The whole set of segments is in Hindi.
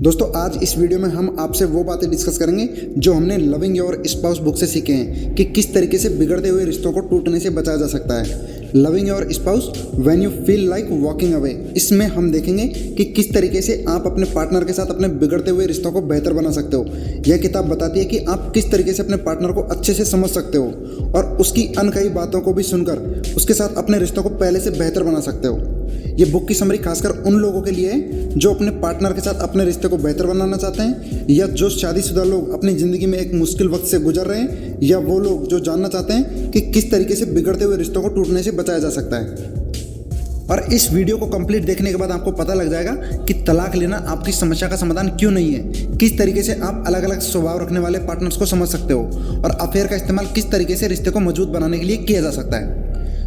दोस्तों आज इस वीडियो में हम आपसे वो बातें डिस्कस करेंगे जो हमने लविंग योर स्पाउस बुक से सीखे हैं कि किस तरीके से बिगड़ते हुए रिश्तों को टूटने से बचाया जा सकता है। Loving your spouse when you feel like walking away, इसमें हम देखेंगे कि किस तरीके से आप अपने पार्टनर के साथ अपने बिगड़ते हुए रिश्तों को बेहतर बना सकते हो। यह किताब बताती है कि आप किस तरीके से अपने पार्टनर को अच्छे से समझ सकते हो और उसकी अनकही बातों को भी सुनकर उसके साथ अपने रिश्तों को पहले से बेहतर बना सकते हो। ये बुक की समरी खासकर उन लोगों के लिए है जो अपने पार्टनर के साथ अपने रिश्ते को बेहतर बनाना चाहते हैं, या जो शादीशुदा लोग अपनी ज़िंदगी में एक मुश्किल वक्त से गुजर रहे हैं, या वो लोग जो जानना चाहते हैं कि किस तरीके से बिगड़ते हुए रिश्तों को टूटने से बचाया जा सकता है। और इस वीडियो को कंप्लीट देखने के बाद आपको पता लग जाएगा कि तलाक लेना आपकी समस्या का समाधान क्यों नहीं है, किस तरीके से आप अलग अलग स्वभाव रखने वाले पार्टनर्स को समझ सकते हो और अफेयर का इस्तेमाल किस तरीके से रिश्ते को मजबूत बनाने के लिए किया जा सकता है।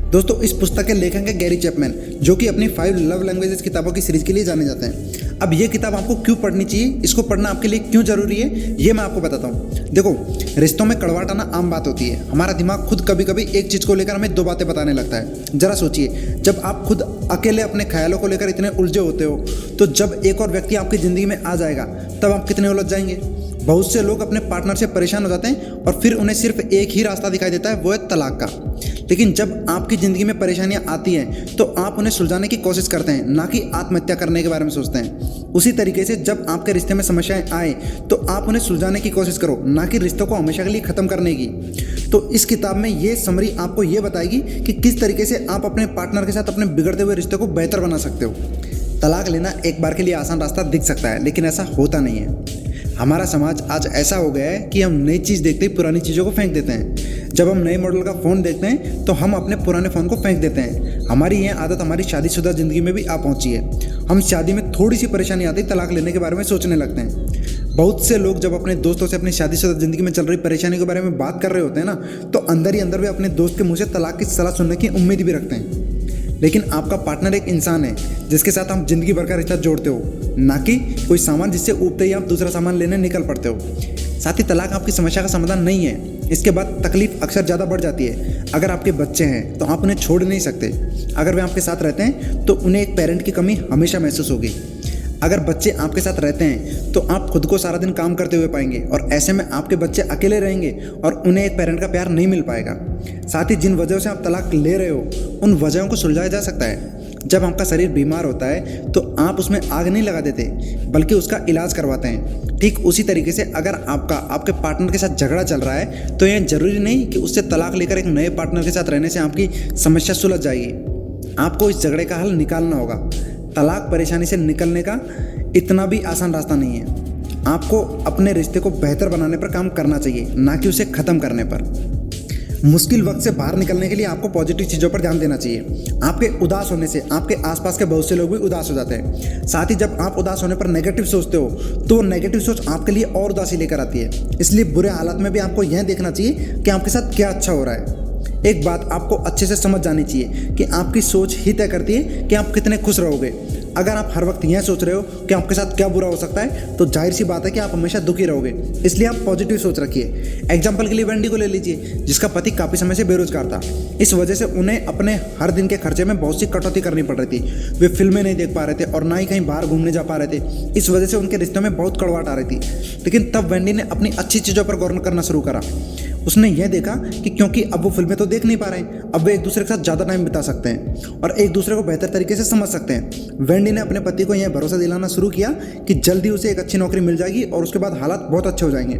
दोस्तों इस पुस्तक के लेखक है गैरी चैपमैन, जो कि अपनी 5 लव लैंग्वेजेस किताबों की सीरीज के लिए जाने जाते हैं। अब ये किताब आपको क्यों पढ़नी चाहिए, इसको पढ़ना आपके लिए क्यों जरूरी है, ये मैं आपको बताता हूँ। देखो, रिश्तों में कड़वाहट आना आम बात होती है। हमारा दिमाग खुद कभी कभी एक चीज़ को लेकर हमें 2 बातें बताने लगता है। जरा सोचिए, जब आप खुद अकेले अपने ख्यालों को लेकर इतने उलझे होते हो, तो जब एक और व्यक्ति आपकी ज़िंदगी में आ जाएगा तब आप कितने उलझ जाएंगे। बहुत से लोग अपने पार्टनर से परेशान हो जाते हैं और फिर उन्हें सिर्फ एक ही रास्ता दिखाई देता है, वो है तलाक का। लेकिन जब आपकी ज़िंदगी में परेशानियां आती हैं तो आप उन्हें सुलझाने की कोशिश करते हैं, ना कि आत्महत्या करने के बारे में सोचते हैं। उसी तरीके से जब आपके रिश्ते में समस्याएं आए तो आप उन्हें सुलझाने की कोशिश करो, ना कि रिश्तों को हमेशा के लिए ख़त्म करने की। तो इस किताब में ये समरी आपको ये बताएगी कि किस तरीके से आप अपने पार्टनर के साथ अपने बिगड़ते हुए रिश्ते को बेहतर बना सकते हो। तलाक लेना एक बार के लिए आसान रास्ता दिख सकता है, लेकिन ऐसा होता नहीं है। हमारा समाज आज ऐसा हो गया है कि हम नई चीज़ देखते ही पुरानी चीज़ों को फेंक देते हैं। जब हम नए मॉडल का फ़ोन देखते हैं तो हम अपने पुराने फ़ोन को फेंक देते हैं। हमारी यह आदत हमारी शादीशुदा ज़िंदगी में भी आ पहुंची है। हम शादी में थोड़ी सी परेशानी आती तलाक लेने के बारे में सोचने लगते हैं। बहुत से लोग जब अपने दोस्तों से अपनी शादीशुदा ज़िंदगी में चल रही परेशानी के बारे में बात कर रहे होते हैं ना, तो अंदर ही अंदर वे अपने दोस्त के मुँह से तलाक की सलाह सुनने की उम्मीद भी रखते हैं। लेकिन आपका पार्टनर एक इंसान है जिसके साथ आप जिंदगी भर का रिश्ता जोड़ते हो, ना कि कोई सामान जिससे ऊबते ही आप दूसरा सामान लेने निकल पड़ते हो। साथ ही तलाक आपकी समस्या का समाधान नहीं है। इसके बाद तकलीफ अक्सर ज़्यादा बढ़ जाती है। अगर आपके बच्चे हैं तो आप उन्हें छोड़ नहीं सकते। अगर वे आपके साथ रहते हैं तो उन्हें एक पेरेंट की कमी हमेशा महसूस होगी। अगर बच्चे आपके साथ रहते हैं तो आप खुद को सारा दिन काम करते हुए पाएंगे और ऐसे में आपके बच्चे अकेले रहेंगे और उन्हें एक पेरेंट का प्यार नहीं मिल पाएगा। साथ ही जिन वजहों से आप तलाक ले रहे हो उन वजहों को सुलझाया जा सकता है। जब आपका शरीर बीमार होता है तो आप उसमें आग नहीं लगा देते, बल्कि उसका इलाज करवाते हैं। ठीक उसी तरीके से अगर आपके पार्टनर के साथ झगड़ा चल रहा है तो यह जरूरी नहीं कि उससे तलाक लेकर एक नए पार्टनर के साथ रहने से आपकी समस्या सुलझ जाएगी। आपको इस झगड़े का हल निकालना होगा। तलाक परेशानी से निकलने का इतना भी आसान रास्ता नहीं है। आपको अपने रिश्ते को बेहतर बनाने पर काम करना चाहिए, ना कि उसे ख़त्म करने पर। मुश्किल वक्त से बाहर निकलने के लिए आपको पॉजिटिव चीज़ों पर ध्यान देना चाहिए। आपके उदास होने से आपके आसपास के बहुत से लोग भी उदास हो जाते हैं। साथ ही जब आप उदास होने पर नेगेटिव सोचते हो तो नेगेटिव सोच आपके लिए और उदासी लेकर आती है। इसलिए बुरे हालात में भी आपको यह देखना चाहिए कि आपके साथ क्या अच्छा हो रहा है। एक बात आपको अच्छे से समझ जानी चाहिए कि आपकी सोच ही तय करती है कि आप कितने खुश रहोगे। अगर आप हर वक्त यह सोच रहे हो कि आपके साथ क्या बुरा हो सकता है तो जाहिर सी बात है कि आप हमेशा दुखी रहोगे। इसलिए आप पॉजिटिव सोच रखिए। एग्जाम्पल के लिए वेंडी को ले लीजिए, जिसका पति काफ़ी समय से बेरोजगार था। इस वजह से उन्हें अपने हर दिन के खर्चे में बहुत सी कटौती करनी पड़ रही थी। वे फिल्में नहीं देख पा रहे थे और ना ही कहीं बाहर घूमने जा पा रहे थे। इस वजह से उनके रिश्तों में बहुत कड़वाहट आ रही थी। लेकिन तब वेंडी ने अपनी अच्छी चीज़ों पर गौर करना शुरू करा। उसने यह देखा कि क्योंकि अब वो फिल्में तो देख नहीं पा रहे हैं, अब वे एक दूसरे के साथ ज़्यादा टाइम बिता सकते हैं और एक दूसरे को बेहतर तरीके से समझ सकते हैं। वेंडी ने अपने पति को यह भरोसा दिलाना शुरू किया कि जल्दी उसे एक अच्छी नौकरी मिल जाएगी और उसके बाद हालात बहुत अच्छे हो जाएंगे।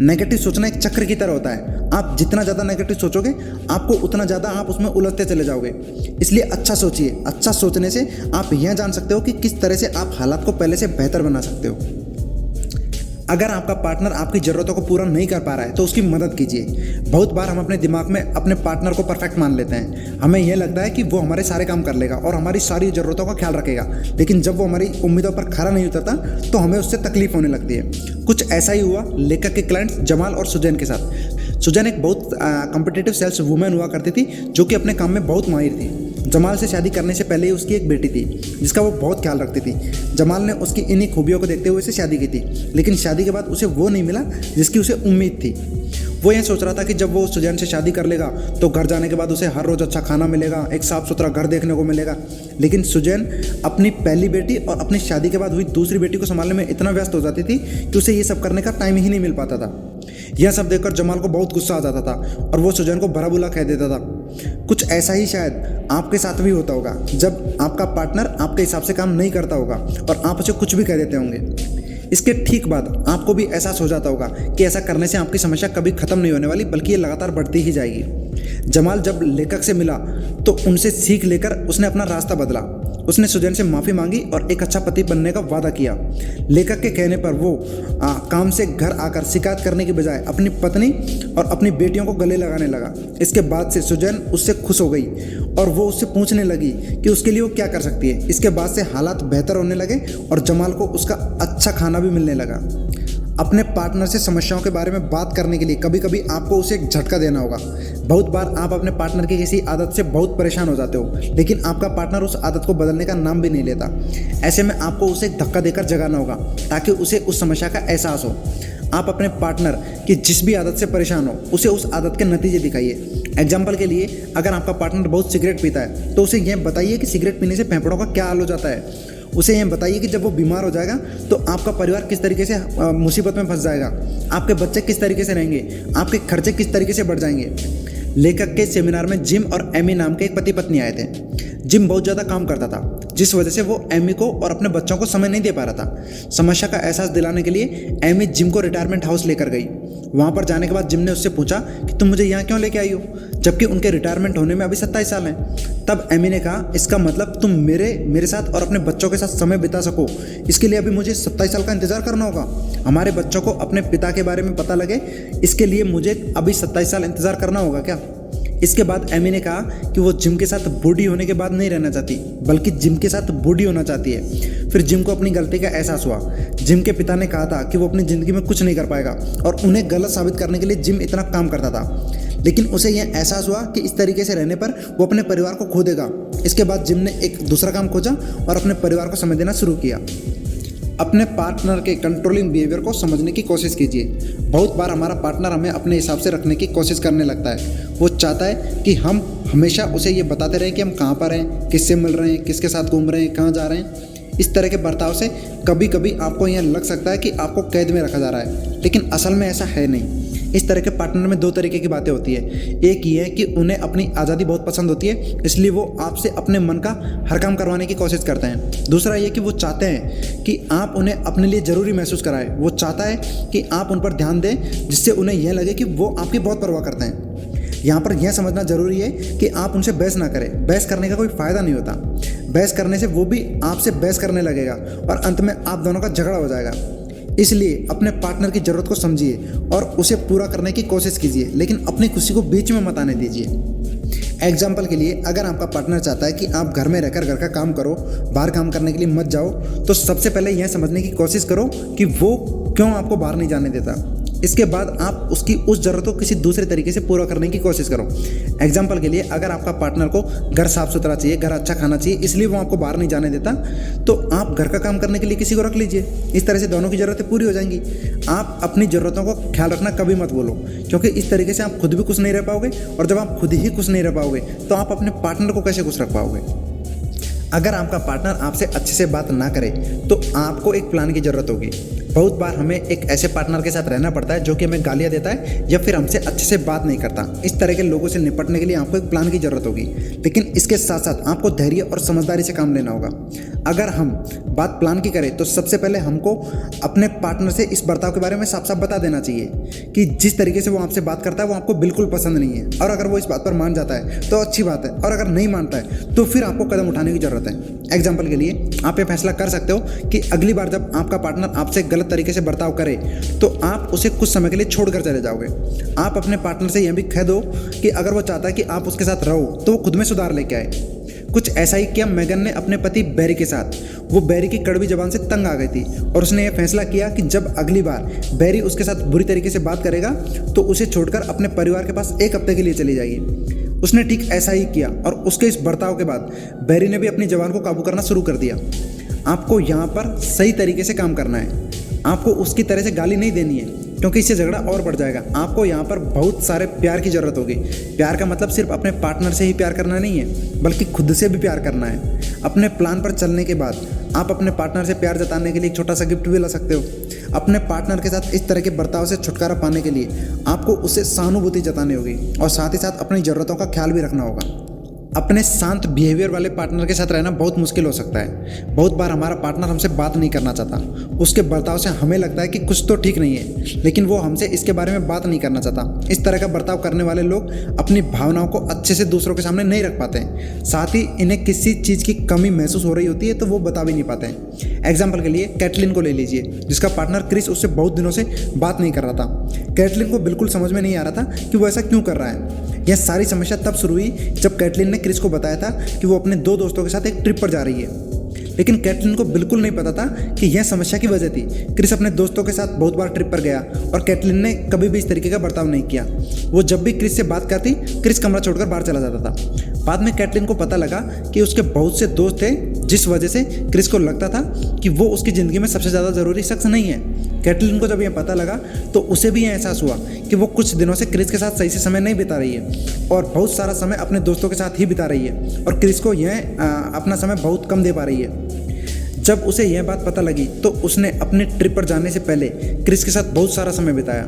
नेगेटिव सोचना एक चक्र की तरह होता है। आप जितना ज़्यादा नेगेटिव सोचोगे आपको उतना ज़्यादा आप उसमें उलझते चले जाओगे। इसलिए अच्छा सोचिए। अच्छा सोचने से आप यह जान सकते हो कि किस तरह से आप हालात को पहले से बेहतर बना सकते हो। अगर आपका पार्टनर आपकी ज़रूरतों को पूरा नहीं कर पा रहा है तो उसकी मदद कीजिए। बहुत बार हम अपने दिमाग में अपने पार्टनर को परफेक्ट मान लेते हैं। हमें यह लगता है कि वो हमारे सारे काम कर लेगा और हमारी सारी ज़रूरतों का ख्याल रखेगा, लेकिन जब वो हमारी उम्मीदों पर खरा नहीं उतरता तो हमें उससे तकलीफ होने लगती है। कुछ ऐसा ही हुआ लेखक के क्लाइंट्स जमाल और सुजैन के साथ। सुजैन एक बहुत कॉम्पिटिटिव सेल्स वुमेन हुआ करती थी, जो कि अपने काम में बहुत माहिर थी। जमाल से शादी करने से पहले ही उसकी एक बेटी थी जिसका वो बहुत ख्याल रखती थी। जमाल ने उसकी इन्हीं खूबियों को देखते हुए उसे शादी की थी, लेकिन शादी के बाद उसे वो नहीं मिला जिसकी उसे उम्मीद थी। वो ये सोच रहा था कि जब वो सुजैन से शादी कर लेगा तो घर जाने के बाद उसे हर रोज़ अच्छा खाना मिलेगा, एक साफ़ सुथरा घर देखने को मिलेगा। लेकिन सुजैन अपनी पहली बेटी और अपनी शादी के बाद हुई दूसरी बेटी को संभालने में इतना व्यस्त हो जाती थी कि उसे ये सब करने का टाइम ही नहीं मिल पाता था। यह सब देखकर जमाल को बहुत गुस्सा आ जाता था और वो सुजैन को भला बुरा कह देता था। कुछ ऐसा ही शायद आपके साथ भी होता होगा, जब आपका पार्टनर आपके हिसाब से काम नहीं करता होगा और आप उसे कुछ भी कह देते होंगे। इसके ठीक बाद आपको भी एहसास हो जाता होगा कि ऐसा करने से आपकी समस्या कभी खत्म नहीं होने वाली, बल्कि ये लगातार बढ़ती ही जाएगी। जमाल जब लेखक से मिला तो उनसे सीख लेकर उसने अपना रास्ता बदला। उसने सुजैन से माफ़ी मांगी और एक अच्छा पति बनने का वादा किया। लेखक के कहने पर वो काम से घर आकर शिकायत करने की बजाय अपनी पत्नी और अपनी बेटियों को गले लगाने लगा। इसके बाद से सुजैन उससे खुश हो गई और वो उससे पूछने लगी कि उसके लिए वो क्या कर सकती है। इसके बाद से हालात बेहतर होने लगे और जमाल को उसका अच्छा खाना भी मिलने लगा। अपने पार्टनर से समस्याओं के बारे में बात करने के लिए कभी कभी आपको उसे एक झटका देना होगा। बहुत बार आप अपने पार्टनर की किसी आदत से बहुत परेशान हो जाते हो, लेकिन आपका पार्टनर उस आदत को बदलने का नाम भी नहीं लेता। ऐसे में आपको उसे एक धक्का देकर जगाना होगा ताकि उसे उस समस्या का एहसास हो। आप अपने पार्टनर की जिस भी आदत से परेशान हो उसे उस आदत के नतीजे दिखाइए। एग्जाम्पल के लिए, अगर आपका पार्टनर बहुत सिगरेट पीता है तो उसे यह बताइए कि सिगरेट पीने से फेफड़ों का क्या हाल हो जाता है। उसे यह बताइए कि जब वो बीमार हो जाएगा तो आपका परिवार किस तरीके से मुसीबत में फंस जाएगा, आपके बच्चे किस तरीके से रहेंगे, आपके खर्चे किस तरीके से बढ़ जाएंगे। लेखक के सेमिनार में जिम और एमी नाम के एक पति पत्नी आए थे। जिम बहुत ज़्यादा काम करता था, जिस वजह से वो एमी को और अपने बच्चों को समय नहीं दे पा रहा था। समस्या का एहसास दिलाने के लिए एमी जिम को रिटायरमेंट हाउस लेकर गई। वहाँ पर जाने के बाद जिम ने उससे पूछा कि तुम मुझे यहाँ क्यों लेके आई हो, जबकि उनके रिटायरमेंट होने में अभी 27 साल हैं। तब एमी ने कहा, इसका मतलब तुम मेरे साथ और अपने बच्चों के साथ समय बिता सको, इसके लिए अभी मुझे 27 साल का इंतजार करना होगा। हमारे बच्चों को अपने पिता के बारे में पता लगे, इसके लिए मुझे अभी 27 साल इंतजार करना होगा क्या? इसके बाद एमी ने कहा कि वो जिम के साथ बूढ़ी होने के बाद नहीं रहना चाहती, बल्कि जिम के साथ बूढ़ी होना चाहती है। फिर जिम को अपनी गलती का एहसास हुआ। जिम के पिता ने कहा था कि वो अपनी ज़िंदगी में कुछ नहीं कर पाएगा और उन्हें गलत साबित करने के लिए जिम इतना काम करता था। लेकिन उसे यह एहसास हुआ कि इस तरीके से रहने पर वो अपने परिवार को खो देगा। इसके बाद जिम ने एक दूसरा काम खोजा और अपने परिवार को समय देना शुरू किया। अपने पार्टनर के कंट्रोलिंग बिहेवियर को समझने की कोशिश कीजिए। बहुत बार हमारा पार्टनर हमें अपने हिसाब से रखने की कोशिश करने लगता है। वो चाहता है कि हम हमेशा उसे ये बताते रहें कि हम कहाँ पर हैं, किससे मिल रहे हैं, किसके साथ घूम रहे हैं, कहाँ जा रहे हैं। इस तरह के बर्ताव से कभी कभी आपको यह लग सकता है कि आपको कैद में रखा जा रहा है, लेकिन असल में ऐसा है नहीं। इस तरह के पार्टनर में दो तरीके की बातें होती है। एक ये है कि उन्हें अपनी आज़ादी बहुत पसंद होती है, इसलिए वो आपसे अपने मन का हर काम करवाने की कोशिश करते हैं। दूसरा ये कि वो चाहते हैं कि आप उन्हें अपने लिए ज़रूरी महसूस कराएं। वो चाहता है कि आप उन पर ध्यान दें, जिससे उन्हें यह लगे कि वो आपकी बहुत परवाह करते हैं। यहाँ पर यह समझना ज़रूरी है कि आप उनसे बहस ना करें। बहस करने का कोई फ़ायदा नहीं होता। बहस करने से वो भी आपसे बहस करने लगेगा और अंत में आप दोनों का झगड़ा हो जाएगा। इसलिए अपने पार्टनर की ज़रूरत को समझिए और उसे पूरा करने की कोशिश कीजिए, लेकिन अपनी खुशी को बीच में मत आने दीजिए। एग्जाम्पल के लिए, अगर आपका पार्टनर चाहता है कि आप घर में रहकर घर का काम करो, बाहर काम करने के लिए मत जाओ, तो सबसे पहले यह समझने की कोशिश करो कि वो क्यों आपको बाहर नहीं जाने देता। इसके बाद आप उसकी उस ज़रूरत को किसी दूसरे तरीके से पूरा करने की कोशिश करो। एग्जाम्पल के लिए, अगर आपका पार्टनर को घर साफ़ सुथरा चाहिए, घर अच्छा खाना चाहिए, इसलिए वो आपको बाहर नहीं जाने देता, तो आप घर का काम करने के लिए किसी को रख लीजिए। इस तरह से दोनों की ज़रूरतें पूरी हो जाएंगी। आप अपनी ज़रूरतों को ख्याल रखना कभी मत बोलो, क्योंकि इस तरीके से आप खुद भी खुश नहीं रह पाओगे, और जब आप खुद ही खुश नहीं रह पाओगे तो आप अपने पार्टनर को कैसे खुश रख पाओगे। अगर आपका पार्टनर आपसे अच्छे से बात ना करे तो आपको एक प्लान की ज़रूरत होगी। बहुत बार हमें एक ऐसे पार्टनर के साथ रहना पड़ता है जो कि हमें गालियाँ देता है या फिर हमसे अच्छे से बात नहीं करता। इस तरह के लोगों से निपटने के लिए आपको एक प्लान की ज़रूरत होगी, लेकिन इसके साथ साथ आपको धैर्य और समझदारी से काम लेना होगा। अगर हम बात प्लान की करें तो सबसे पहले हमको अपने पार्टनर से इस बर्ताव के बारे में साफ साफ बता देना चाहिए कि जिस तरीके से वो आपसे बात करता है वो आपको बिल्कुल पसंद नहीं है। और अगर वो इस बात पर मान जाता है तो अच्छी बात है, और अगर नहीं मानता है तो फिर आपको कदम उठाने की ज़रूरत है। एग्जाम्पल के लिए, आप ये फैसला कर सकते हो कि अगली बार जब आपका पार्टनर आपसे गलत तरीके से बर्ताव करे तो आप उसे कुछ समय के लिए छोड़कर चले जाओगे। आप अपने पार्टनर से यह भी कह दो कि अगर वो चाहता है कि आप उसके साथ रहो तो वो खुद में सुधार लेके आए। कुछ ऐसा ही किया मेगन ने अपने पति बैरी के साथ। वो बैरी की कड़वी जबान से तंग आ गई थी और उसने यह फैसला किया कि जब अगली बार बैरी उसके साथ बुरी तरीके से बात करेगा तो उसे छोड़कर अपने परिवार के पास एक हफ्ते के लिए चली जाएगी। उसने ठीक ऐसा ही किया और उसके इस बर्ताव के बाद बैरी ने भी अपनी जबान को काबू करना शुरू कर दिया। आपको यहाँ पर सही तरीके से काम करना है। आपको उसकी तरह से गाली नहीं देनी है, क्योंकि इससे झगड़ा और बढ़ जाएगा। आपको यहाँ पर बहुत सारे प्यार की ज़रूरत होगी। प्यार का मतलब सिर्फ अपने पार्टनर से ही प्यार करना नहीं है, बल्कि खुद से भी प्यार करना है। अपने प्लान पर चलने के बाद आप अपने पार्टनर से प्यार जताने के लिए एक छोटा सा गिफ्ट भी ला सकते हो। अपने पार्टनर के साथ इस तरह के बर्ताव से छुटकारा पाने के लिए आपको उससे सहानुभूति जतानी होगी और साथ ही साथ अपनी ज़रूरतों का ख्याल भी रखना होगा। अपने शांत बिहेवियर वाले पार्टनर के साथ रहना बहुत मुश्किल हो सकता है। बहुत बार हमारा पार्टनर हमसे बात नहीं करना चाहता, उसके बर्ताव से हमें लगता है कि कुछ तो ठीक नहीं है, लेकिन वो हमसे इसके बारे में बात नहीं करना चाहता। इस तरह का बर्ताव करने वाले लोग अपनी भावनाओं को अच्छे से दूसरों के सामने नहीं रख पाते हैं। साथ ही इन्हें किसी चीज़ की कमी महसूस हो रही होती है तो वो बता भी नहीं पाते हैं। एग्जाम्पल के लिए कैटलिन को ले लीजिए, जिसका पार्टनर क्रिस उससे बहुत दिनों से बात नहीं कर रहा था। कैटलिन को बिल्कुल समझ में नहीं आ रहा था कि वो ऐसा क्यों कर रहा है। यह सारी समस्या तब शुरू हुई जब कैटलिन ने क्रिस को बताया था कि वो अपने 2 दोस्तों के साथ एक ट्रिप पर जा रही है। लेकिन कैटलिन को बिल्कुल नहीं पता था कि यह समस्या की वजह थी। क्रिस अपने दोस्तों के साथ बहुत बार ट्रिप पर गया और कैटलिन ने कभी भी इस तरीके का बर्ताव नहीं किया। वो जब भी क्रिस से बात करती, क्रिस कमरा छोड़कर बाहर चला जाता था। बाद में कैटलिन को पता लगा कि उसके बहुत से दोस्त थे, जिस वजह से क्रिस को लगता था कि वो उसकी ज़िंदगी में सबसे ज़्यादा ज़रूरी शख्स नहीं है। कैटलिन को जब यह पता लगा तो उसे भी यह एहसास हुआ कि वो कुछ दिनों से क्रिस के साथ सही से समय नहीं बिता रही है और बहुत सारा समय अपने दोस्तों के साथ ही बिता रही है और क्रिस को यह अपना समय बहुत कम दे पा रही है। जब उसे यह बात पता लगी तो उसने अपने ट्रिप पर जाने से पहले क्रिस के साथ बहुत सारा समय बिताया।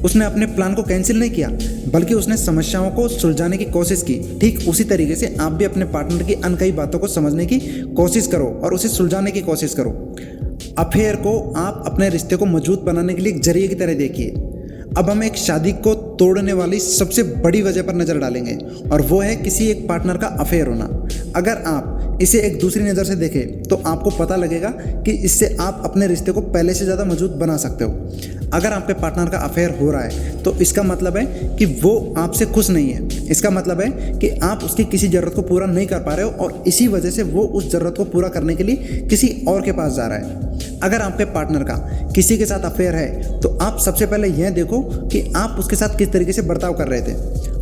उसने अपने प्लान को कैंसिल नहीं किया, बल्कि उसने समस्याओं को सुलझाने की कोशिश की। ठीक उसी तरीके से आप भी अपने पार्टनर की अनकही बातों को समझने की कोशिश करो और उसे सुलझाने की कोशिश करो। अफेयर को आप अपने रिश्ते को मजबूत बनाने के लिए एक जरिए की तरह देखिए। अब हम एक शादी को तोड़ने वाली सबसे बड़ी वजह पर नज़र डालेंगे और वो है किसी एक पार्टनर का अफेयर होना। अगर आप इसे एक दूसरी नज़र से देखें तो आपको पता लगेगा कि इससे आप अपने रिश्ते को पहले से ज़्यादा मजबूत बना सकते हो। अगर आपके पार्टनर का अफेयर हो रहा है तो इसका मतलब है कि वो आपसे खुश नहीं है। इसका मतलब है कि आप उसकी किसी ज़रूरत को पूरा नहीं कर पा रहे हो और इसी वजह से वो उस ज़रूरत को पूरा करने के लिए किसी और के पास जा रहा है। अगर आपके पार्टनर का किसी के साथ अफेयर है तो आप सबसे पहले यह देखो कि आप उसके साथ किस तरीके से बर्ताव कर रहे थे।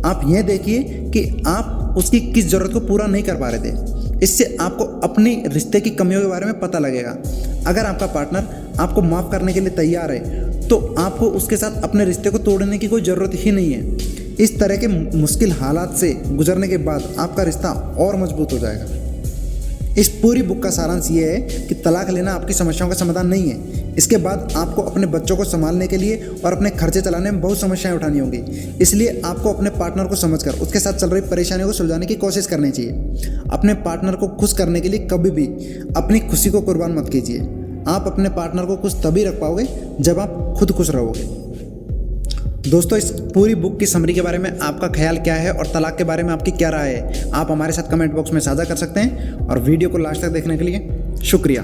आप यह देखिए कि आप उसकी किस ज़रूरत को पूरा नहीं कर पा रहे थे। इससे आपको अपनी रिश्ते की कमियों के बारे में पता लगेगा। अगर आपका पार्टनर आपको माफ़ करने के लिए तैयार है तो आपको उसके साथ अपने रिश्ते को तोड़ने की कोई ज़रूरत ही नहीं है। इस तरह के मुश्किल हालात से गुजरने के बाद आपका रिश्ता और मजबूत हो जाएगा। इस पूरी बुक का सारांश ये है कि तलाक लेना आपकी समस्याओं का समाधान नहीं है। इसके बाद आपको अपने बच्चों को संभालने के लिए और अपने खर्चे चलाने में बहुत समस्याएं उठानी होंगी। इसलिए आपको अपने पार्टनर को समझकर उसके साथ चल रही परेशानियों को सुलझाने की कोशिश करनी चाहिए। अपने पार्टनर को खुश करने के लिए कभी भी अपनी खुशी को कुर्बान मत कीजिए। आप अपने पार्टनर को खुश तभी रख पाओगे जब आप खुद खुश रहोगे। दोस्तों, इस पूरी बुक की समरी के बारे में आपका ख्याल क्या है और तलाक के बारे में आपकी क्या राय है, आप हमारे साथ कमेंट बॉक्स में साझा कर सकते हैं। और वीडियो को लास्ट तक देखने के लिए शुक्रिया।